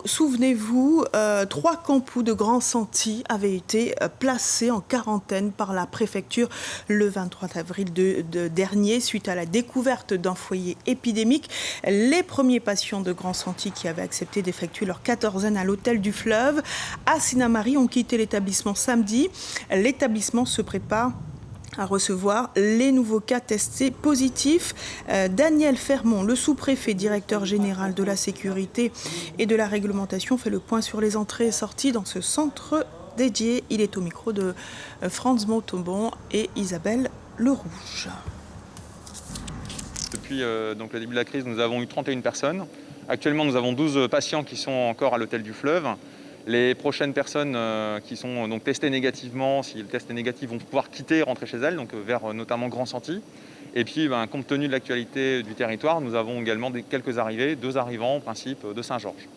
Souvenez-vous, 3 campus de Grand Santi avaient été placés en quarantaine par la préfecture le 23 avril dernier suite à la découverte d'un foyer épidémique. Les premiers patients de Grand Santi qui avaient accepté d'effectuer leur quatorzaine à l'hôtel du Fleuve à Sinnamary ont quitté l'établissement samedi. L'établissement se prépare à recevoir les nouveaux cas testés positifs. Daniel Fermont, le sous-préfet, directeur général de la sécurité et de la réglementation, fait le point sur les entrées et sorties dans ce centre dédié. Il est au micro de Franz Montauban et Isabelle Lerouge. Depuis donc le début de la crise, nous avons eu 31 personnes. Actuellement, nous avons 12 patients qui sont encore à l'hôtel du Fleuve. Les prochaines personnes qui sont donc testées négativement, si le test est négatif, vont pouvoir quitter et rentrer chez elles, donc vers notamment Grand Santi. Et puis, compte tenu de l'actualité du territoire, nous avons également quelques arrivées, 2 arrivants en principe de Saint-Georges.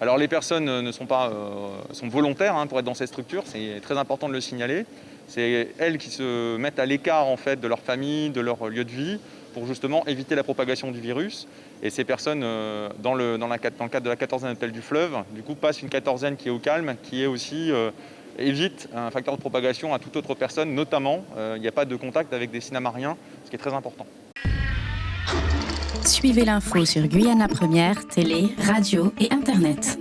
Alors les personnes sont volontaires pour être dans ces structures, c'est très important de le signaler. C'est elles qui se mettent à l'écart en fait, de leur famille, de leur lieu de vie, pour justement éviter la propagation du virus. Et ces personnes, dans le cadre de la quatorzaine hôtel du Fleuve, du coup, passent une quatorzaine qui est au calme, qui est aussi évite un facteur de propagation à toute autre personne, notamment, il n'y a pas de contact avec des Sinnamariens, ce qui est très important. Suivez l'info sur Guyana Première, télé, radio et internet.